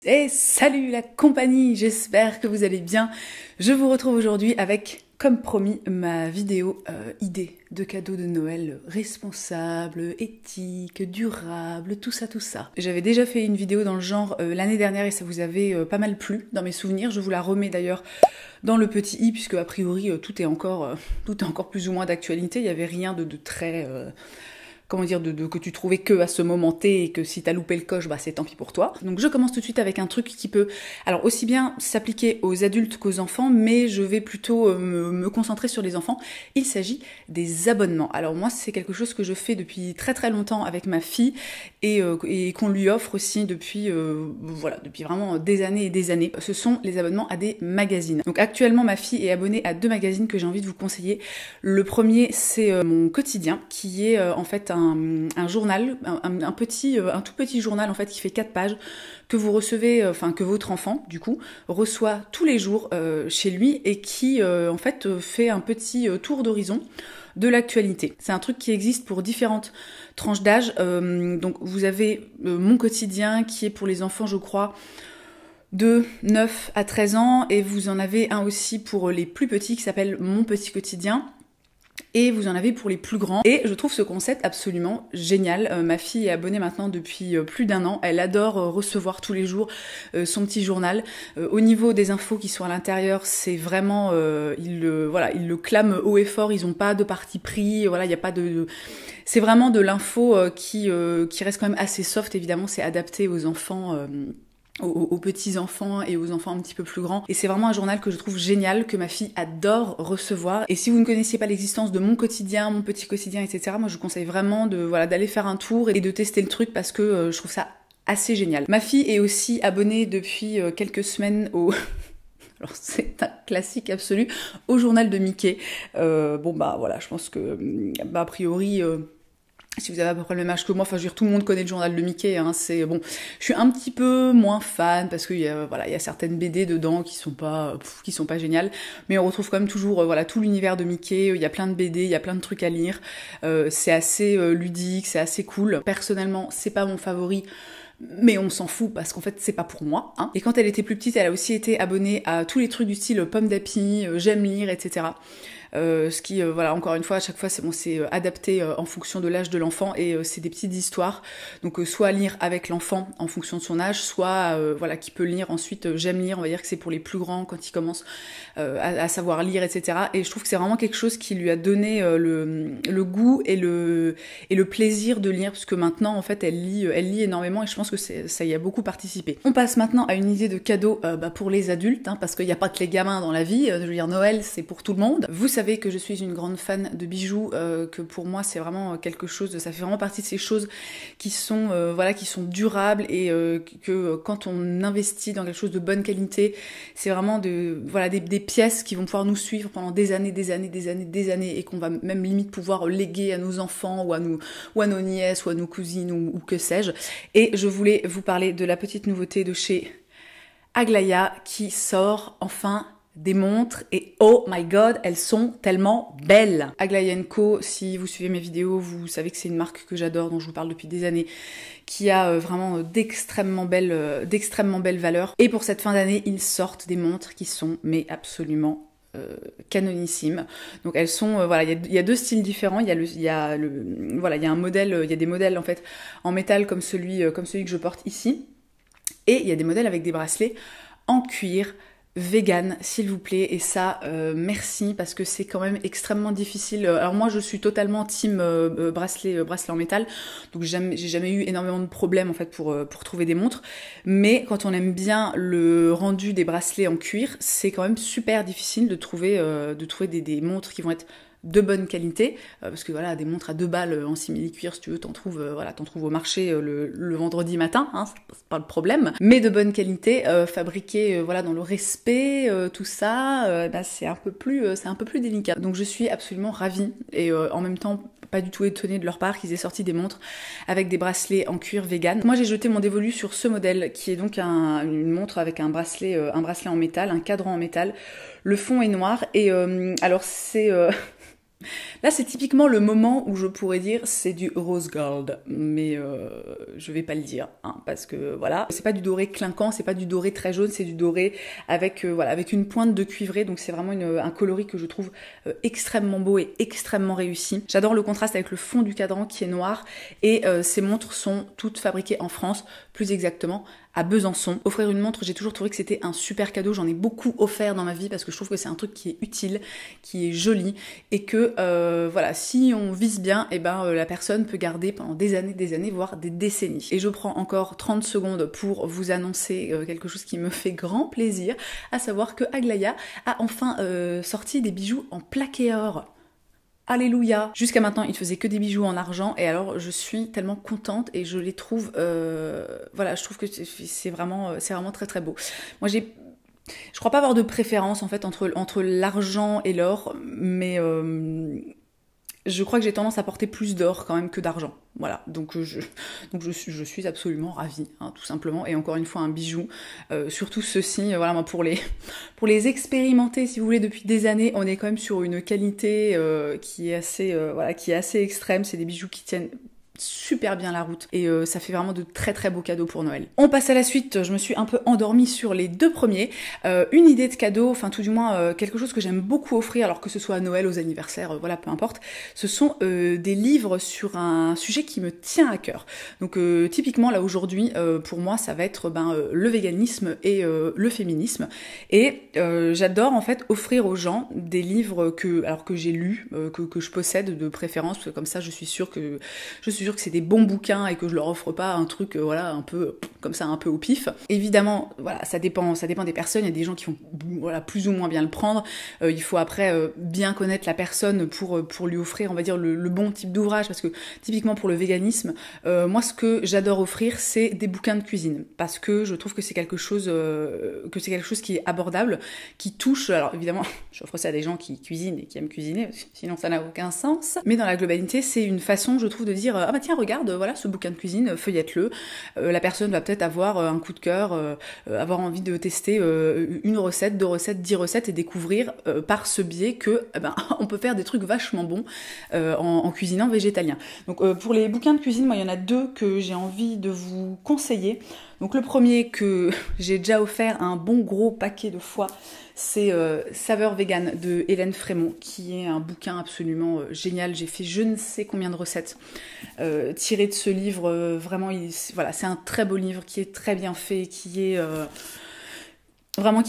Et salut la compagnie, j'espère que vous allez bien. Je vous retrouve aujourd'hui avec, comme promis, ma vidéo idée de cadeaux de Noël responsable, éthique, durable, tout ça, tout ça. J'avais déjà fait une vidéo dans le genre l'année dernière et ça vous avait pas mal plu dans mes souvenirs. Je vous la remets d'ailleurs dans le petit i puisque a priori tout est encore plus ou moins d'actualité. Il n'y avait rien de très... comment dire, que tu trouvais que à ce moment T et que si t'as loupé le coche, bah c'est tant pis pour toi. Donc je commence tout de suite avec un truc qui peut, alors aussi bien s'appliquer aux adultes qu'aux enfants, mais je vais plutôt me concentrer sur les enfants. Il s'agit des abonnements. Alors moi c'est quelque chose que je fais depuis très très longtemps avec ma fille et qu'on lui offre aussi depuis depuis vraiment des années et des années. Ce sont les abonnements à des magazines. Donc actuellement ma fille est abonnée à 2 magazines que j'ai envie de vous conseiller. Le premier c'est Mon Quotidien qui est en fait un journal, un tout petit journal en fait qui fait 4 pages que vous recevez, que votre enfant du coup reçoit tous les jours chez lui et qui en fait fait un petit tour d'horizon de l'actualité. C'est un truc qui existe pour différentes tranches d'âge. Donc vous avez Mon Quotidien qui est pour les enfants je crois de 9 à 13 ans et vous en avez un aussi pour les plus petits qui s'appelle Mon Petit Quotidien. Et vous en avez pour les plus grands. Et je trouve ce concept absolument génial. Ma fille est abonnée maintenant depuis plus d'1 an. Elle adore recevoir tous les jours son petit journal. Au niveau des infos qui sont à l'intérieur, c'est vraiment... ils le clament haut et fort. Ils n'ont pas de parti pris. Voilà, il n'y a pas de... C'est vraiment de l'info qui reste quand même assez soft. Évidemment, c'est adapté aux enfants... aux petits enfants et aux enfants un petit peu plus grands. Et c'est vraiment un journal que je trouve génial, que ma fille adore recevoir. Et si vous ne connaissiez pas l'existence de Mon Quotidien, Mon Petit Quotidien, etc., moi je vous conseille vraiment d'aller faire un tour et de tester le truc parce que je trouve ça assez génial. Ma fille est aussi abonnée depuis quelques semaines au... Alors c'est un classique absolu, au journal de Mickey. Je pense que a priori... si vous avez à peu près le même âge que moi, enfin je veux dire tout le monde connaît le journal de Mickey, hein, c'est bon. Je suis un petit peu moins fan parce qu'il y a certaines BD dedans qui sont pas géniales, mais on retrouve quand même toujours tout l'univers de Mickey. Il y a plein de BD, il y a plein de trucs à lire. C'est assez ludique, c'est assez cool. Personnellement, c'est pas mon favori. Mais on s'en fout parce qu'en fait c'est pas pour moi. Hein. Et quand elle était plus petite, elle a aussi été abonnée à tous les trucs du style Pomme d'Api, J'aime lire, etc. Ce qui, encore une fois, à chaque fois, c'est adapté en fonction de l'âge de l'enfant et c'est des petites histoires. Donc, soit à lire avec l'enfant en fonction de son âge, soit, qui peut lire ensuite. J'aime lire, on va dire que c'est pour les plus grands quand ils commencent à savoir lire, etc. Et je trouve que c'est vraiment quelque chose qui lui a donné le goût et le plaisir de lire, parce que maintenant, en fait, elle lit énormément et je pense que ça y a beaucoup participé. On passe maintenant à une idée de cadeau pour les adultes, hein, parce qu'il n'y a pas que les gamins dans la vie. Je veux dire, Noël, c'est pour tout le monde. Vous savez que je suis une grande fan de bijoux, que pour moi c'est vraiment quelque chose, ça fait vraiment partie de ces choses qui sont durables et que quand on investit dans quelque chose de bonne qualité, c'est vraiment des pièces qui vont pouvoir nous suivre pendant des années et qu'on va même limite pouvoir léguer à nos enfants ou à nos nièces ou à nos cousines ou que sais-je. Et je voulais vous parler de la petite nouveauté de chez Aglaia qui sort enfin des montres et oh my god, elles sont tellement belles. Aglaia & Co, si vous suivez mes vidéos, vous savez que c'est une marque que j'adore, dont je vous parle depuis des années, qui a vraiment d'extrêmement belles valeurs. Et pour cette fin d'année, ils sortent des montres qui sont absolument canonissimes. Donc elles sont il y a 2 styles différents. Il y a un modèle, il y a des modèles en fait en métal comme celui que je porte ici, et il y a des modèles avec des bracelets en cuir vegan, s'il vous plaît, et ça, merci, parce que c'est quand même extrêmement difficile. Alors moi, je suis totalement team bracelet en métal, donc j'ai jamais eu énormément de problèmes en fait pour trouver des montres, mais quand on aime bien le rendu des bracelets en cuir, c'est quand même super difficile de trouver des montres qui vont être de bonne qualité, parce que des montres à 2 balles en simili-cuir, si tu veux, t'en trouves au marché le vendredi matin, hein, c'est pas le problème, mais de bonne qualité, fabriquées dans le respect, tout ça, c'est un peu plus délicat. Donc je suis absolument ravie et en même temps pas du tout étonnée de leur part qu'ils aient sorti des montres avec des bracelets en cuir vegan. Moi j'ai jeté mon dévolu sur ce modèle qui est donc une montre avec un bracelet en métal, un cadran en métal. Le fond est noir et alors c'est Là, c'est typiquement le moment où je pourrais dire c'est du rose gold, mais je vais pas le dire, hein, parce que voilà, c'est pas du doré clinquant, c'est pas du doré très jaune, c'est du doré avec voilà, avec une pointe de cuivré, donc c'est vraiment un coloris que je trouve extrêmement beau et extrêmement réussi. J'adore le contraste avec le fond du cadran qui est noir, et ces montres sont toutes fabriquées en France, plus exactement à Besançon. Offrir une montre, j'ai toujours trouvé que c'était un super cadeau, j'en ai beaucoup offert dans ma vie parce que je trouve que c'est un truc qui est utile, qui est joli, et que voilà, si on vise bien, et ben la personne peut garder pendant des années, voire des décennies. Et je prends encore 30 secondes pour vous annoncer quelque chose qui me fait grand plaisir, à savoir que Aglaia a enfin sorti des bijoux en plaqué or. Alléluia. Jusqu'à maintenant, il faisait que des bijoux en argent, et alors je suis tellement contente et je les trouve, voilà, je trouve que c'est vraiment très très beau. Moi, je crois pas avoir de préférence en fait entre l'argent et l'or, mais je crois que j'ai tendance à porter plus d'or quand même que d'argent. Voilà, donc je suis absolument ravie, hein, tout simplement. Et encore une fois, un bijou, surtout ceci, voilà, moi pour les expérimenter, si vous voulez, depuis des années, on est quand même sur une qualité qui est assez, voilà, qui est assez extrême. C'est des bijoux qui tiennent super bien la route, et ça fait vraiment de très très beaux cadeaux pour Noël. On passe à la suite. Je me suis un peu endormie sur les deux premiers. Une idée de cadeau, enfin tout du moins quelque chose que j'aime beaucoup offrir, alors que ce soit à Noël, aux anniversaires, voilà, peu importe, ce sont des livres sur un sujet qui me tient à cœur. Donc typiquement là aujourd'hui, pour moi ça va être le véganisme et le féminisme, et j'adore en fait offrir aux gens des livres que j'ai lus, que je possède de préférence, parce que comme ça je suis sûre que c'est des bons bouquins et que je leur offre pas un truc voilà, un peu comme ça, un peu au pif. Évidemment, voilà, ça dépend des personnes. Il y a des gens qui vont voilà, plus ou moins bien le prendre. Il faut après bien connaître la personne pour lui offrir, on va dire, le bon type d'ouvrage, parce que typiquement pour le véganisme, moi ce que j'adore offrir, c'est des bouquins de cuisine, parce que je trouve que c'est quelque chose qui est abordable, qui touche. Alors évidemment, j'offre ça à des gens qui cuisinent et qui aiment cuisiner, sinon ça n'a aucun sens. Mais dans la globalité, c'est une façon, je trouve, de dire ah bah tiens, regarde, voilà ce bouquin de cuisine, feuillette-le. La personne va peut-être avoir un coup de cœur, avoir envie de tester une recette, 2 recettes, 10 recettes, et découvrir par ce biais que on peut faire des trucs vachement bons en cuisinant végétalien. Donc pour les bouquins de cuisine, moi il y en a 2 que j'ai envie de vous conseiller. Donc le premier que j'ai déjà offert un bon gros paquet de fois, c'est Saveur Vegan de Hélène Frémont, qui est un bouquin absolument génial. J'ai fait je ne sais combien de recettes tirées de ce livre. Vraiment, voilà, c'est un très beau livre qui est très bien fait, qui est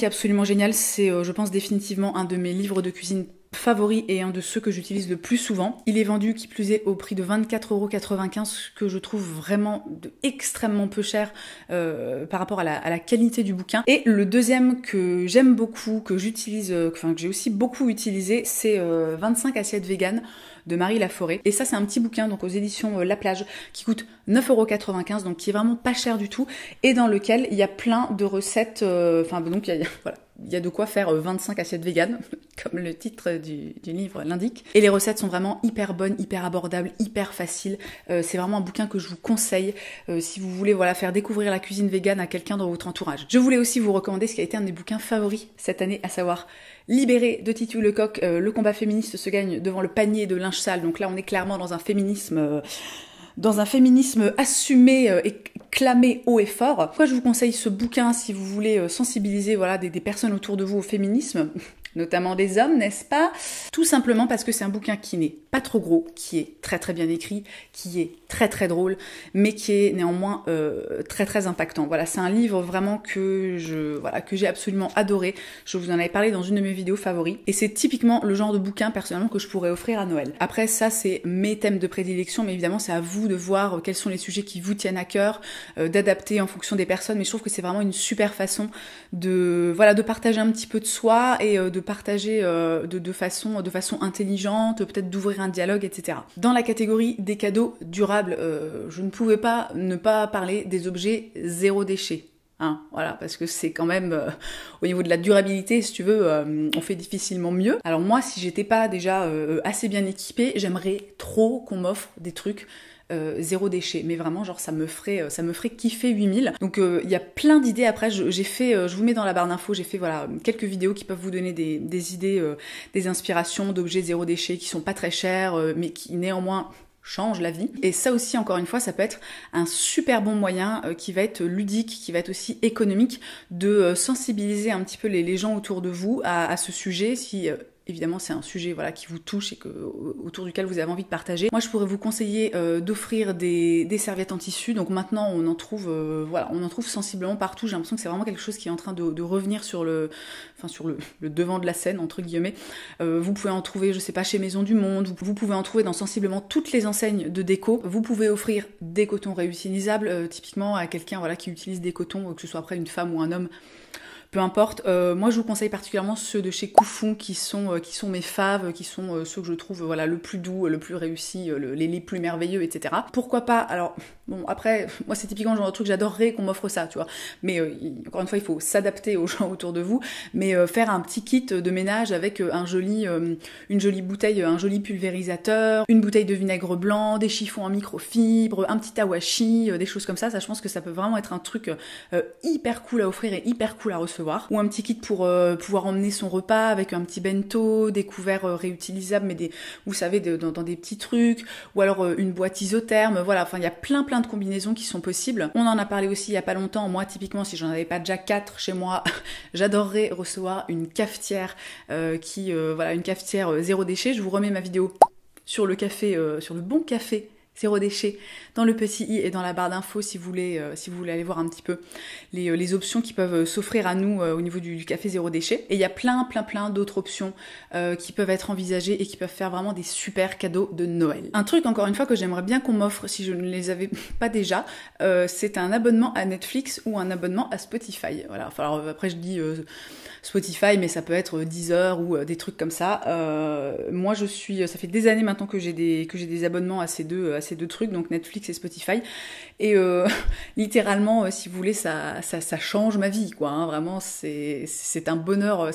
absolument génial. C'est, je pense, définitivement un de mes livres de cuisine favori et un de ceux que j'utilise le plus souvent. Il est vendu, qui plus est, au prix de 24,95 €, que je trouve vraiment extrêmement peu cher par rapport à la qualité du bouquin. Et le deuxième que j'aime beaucoup, que j'utilise, que j'ai aussi beaucoup utilisé, c'est 25 assiettes véganes de Marie Laforêt. Et ça, c'est un petit bouquin, donc aux éditions La Plage, qui coûte 9,95 €, donc qui est vraiment pas cher du tout, et dans lequel il y a plein de recettes, donc voilà, il y a de quoi faire 25 assiettes véganes, comme le titre du livre l'indique. Et les recettes sont vraiment hyper bonnes, hyper abordables, hyper faciles. C'est vraiment un bouquin que je vous conseille si vous voulez voilà, faire découvrir la cuisine végane à quelqu'un dans votre entourage. Je voulais aussi vous recommander ce qui a été un des bouquins favoris cette année, à savoir Libéré de Titu Lecoq. Le combat féministe se gagne devant le panier de linge sale. Donc là, on est clairement dans un féminisme assumé et clamé haut et fort. Pourquoi je vous conseille ce bouquin si vous voulez sensibiliser voilà, des personnes autour de vous au féminisme, notamment des hommes, n'est-ce pas? Tout simplement parce que c'est un bouquin qui n'est pas trop gros, qui est très très bien écrit, qui est très très drôle, mais qui est néanmoins très très impactant. Voilà, c'est un livre vraiment que j'ai absolument adoré. Je vous en avais parlé dans une de mes vidéos favoris, et c'est typiquement le genre de bouquin personnellement que je pourrais offrir à Noël. Après ça, c'est mes thèmes de prédilection, mais évidemment c'est à vous de voir quels sont les sujets qui vous tiennent à cœur, d'adapter en fonction des personnes, mais je trouve que c'est vraiment une super façon de partager un petit peu de soi, et de partager de façon intelligente, peut-être d'ouvrir un dialogue, etc. Dans la catégorie des cadeaux durables, je ne pouvais pas ne pas parler des objets zéro déchet. Hein, voilà, parce que c'est quand même au niveau de la durabilité, si tu veux, on fait difficilement mieux. Alors moi, si j'étais pas déjà assez bien équipée, j'aimerais trop qu'on m'offre des trucs zéro déchet, mais vraiment genre ça me ferait kiffer 8000. Donc il y a plein d'idées. Après je vous mets dans la barre d'infos, j'ai fait voilà quelques vidéos qui peuvent vous donner des idées, des inspirations d'objets zéro déchet qui sont pas très chers, mais qui néanmoins change la vie. Et ça aussi, encore une fois, ça peut être un super bon moyen qui va être ludique, qui va être aussi économique, de sensibiliser un petit peu les gens autour de vous à ce sujet, si évidemment c'est un sujet voilà, qui vous touche et autour duquel vous avez envie de partager. Moi je pourrais vous conseiller d'offrir des serviettes en tissu. Donc maintenant on en trouve sensiblement partout. J'ai l'impression que c'est vraiment quelque chose qui est en train de revenir sur le devant de la scène entre guillemets. Vous pouvez en trouver, je sais pas, chez Maison du Monde, vous pouvez en trouver dans sensiblement toutes les enseignes de déco. Vous pouvez offrir des cotons réutilisables typiquement à quelqu'un voilà, qui utilise des cotons, que ce soit après une femme ou un homme. Peu importe, moi je vous conseille particulièrement ceux de chez Koufou qui sont mes faves, qui sont ceux que je trouve voilà, le plus doux, le plus réussi, les plus merveilleux, etc. Pourquoi pas, alors bon après, moi c'est typiquement le genre de truc, j'adorerais qu'on m'offre ça, tu vois, mais encore une fois il faut s'adapter aux gens autour de vous, mais faire un petit kit de ménage avec une jolie bouteille, un joli pulvérisateur, une bouteille de vinaigre blanc, des chiffons en microfibre, un petit tawashi, des choses comme ça je pense que ça peut vraiment être un truc hyper cool à offrir et hyper cool à recevoir. Ou un petit kit pour pouvoir emmener son repas avec un petit bento, des couverts réutilisables, mais vous savez, dans des petits trucs, ou alors une boîte isotherme, voilà, enfin il y a plein de combinaisons qui sont possibles. On en a parlé aussi il y a pas longtemps, moi typiquement si j'en avais pas déjà 4 chez moi, j'adorerais recevoir une cafetière une cafetière zéro déchet. Je vous remets ma vidéo sur le café, sur le bon café zéro déchet dans le petit i et dans la barre d'infos si vous voulez aller voir un petit peu les options qui peuvent s'offrir à nous au niveau du café zéro déchet. Et il y a plein d'autres options qui peuvent être envisagées et qui peuvent faire vraiment des super cadeaux de Noël. Un truc encore une fois que j'aimerais bien qu'on m'offre si je ne les avais pas déjà, c'est un abonnement à Netflix ou un abonnement à Spotify. Voilà. Enfin, alors après je dis Spotify, mais ça peut être Deezer ou des trucs comme ça. Moi ça fait des années maintenant que j'ai des abonnements à ces deux trucs, donc Netflix et Spotify, et littéralement si vous voulez ça change ma vie quoi, hein. Vraiment c'est un bonheur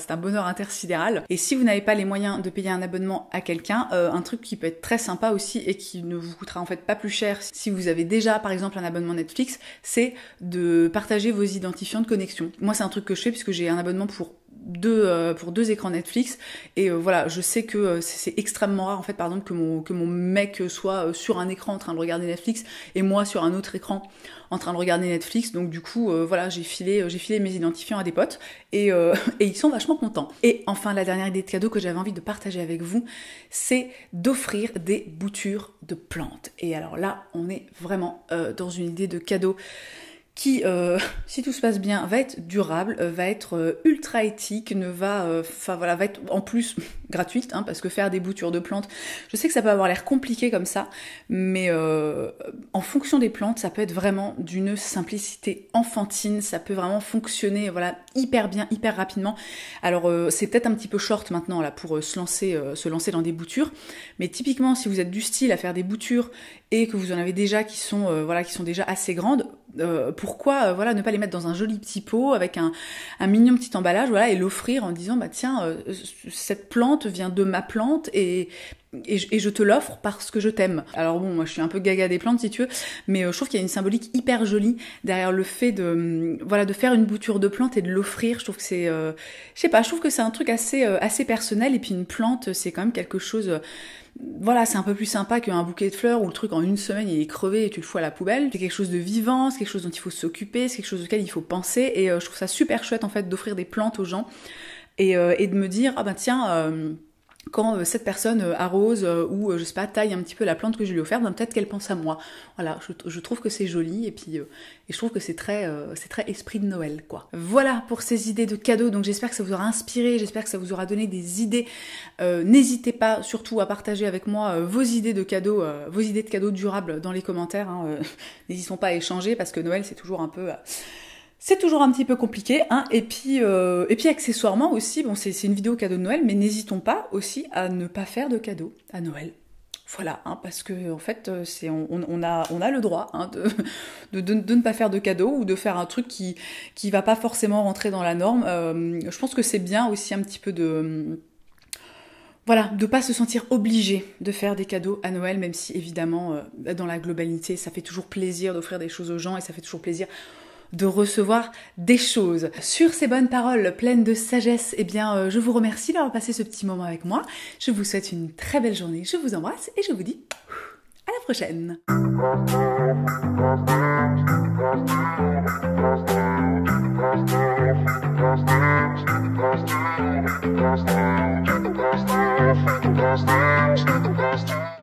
intersidéral. Et si vous n'avez pas les moyens de payer un abonnement à quelqu'un, un truc qui peut être très sympa aussi et qui ne vous coûtera en fait pas plus cher si vous avez déjà par exemple un abonnement Netflix, c'est de partager vos identifiants de connexion. Moi c'est un truc que je fais puisque j'ai un abonnement pour deux écrans Netflix et voilà, je sais que c'est extrêmement rare en fait par exemple que mon mec soit sur un écran en train de regarder Netflix et moi sur un autre écran en train de regarder Netflix. Donc du coup voilà, j'ai filé mes identifiants à des potes et ils sont vachement contents. Et enfin la dernière idée de cadeau que j'avais envie de partager avec vous, c'est d'offrir des boutures de plantes. Et alors là on est vraiment dans une idée de cadeau qui, si tout se passe bien, va être durable, va être ultra éthique, va être en plus gratuite, hein, parce que faire des boutures de plantes, je sais que ça peut avoir l'air compliqué comme ça, mais en fonction des plantes, ça peut être vraiment d'une simplicité enfantine, ça peut vraiment fonctionner voilà, hyper bien, hyper rapidement. Alors c'est peut-être un petit peu short maintenant là pour se lancer dans des boutures, mais typiquement si vous êtes du style à faire des boutures et que vous en avez déjà qui sont déjà assez grandes, pourquoi ne pas les mettre dans un joli petit pot avec un mignon petit emballage, voilà, et l'offrir en disant bah tiens cette plante vient de ma plante et je te l'offre parce que je t'aime. Alors bon, moi je suis un peu gaga des plantes si tu veux, mais je trouve qu'il y a une symbolique hyper jolie derrière le fait de faire une bouture de plante et de l'offrir. Je trouve que c'est je trouve que c'est un truc assez personnel, et puis une plante c'est quand même quelque chose voilà, c'est un peu plus sympa qu'un bouquet de fleurs où le truc en une semaine il est crevé et tu le fous à la poubelle. C'est quelque chose de vivant, c'est quelque chose dont il faut s'occuper, c'est quelque chose auquel il faut penser, et je trouve ça super chouette en fait d'offrir des plantes aux gens et de me dire ah bah tiens quand cette personne arrose ou je sais pas taille un petit peu la plante que je lui ai offerte, ben, peut-être qu'elle pense à moi. Voilà, je trouve que c'est joli et puis et je trouve que c'est très esprit de Noël quoi. Voilà pour ces idées de cadeaux. Donc j'espère que ça vous aura inspiré, j'espère que ça vous aura donné des idées. N'hésitez pas surtout à partager avec moi vos idées de cadeaux durables dans les commentaires. Hein. N'hésitons pas à échanger parce que Noël c'est toujours un petit peu compliqué, hein. Et puis accessoirement aussi, bon c'est une vidéo cadeau de Noël, mais n'hésitons pas aussi à ne pas faire de cadeaux à Noël. Voilà, hein, parce que en fait on a le droit hein, de ne pas faire de cadeaux ou de faire un truc qui va pas forcément rentrer dans la norme. Je pense que c'est bien aussi un petit peu voilà, de pas se sentir obligé de faire des cadeaux à Noël, même si évidemment, dans la globalité, ça fait toujours plaisir d'offrir des choses aux gens et ça fait toujours plaisir de recevoir des choses. Sur ces bonnes paroles pleines de sagesse, eh bien, je vous remercie d'avoir passé ce petit moment avec moi. Je vous souhaite une très belle journée, je vous embrasse et je vous dis à la prochaine.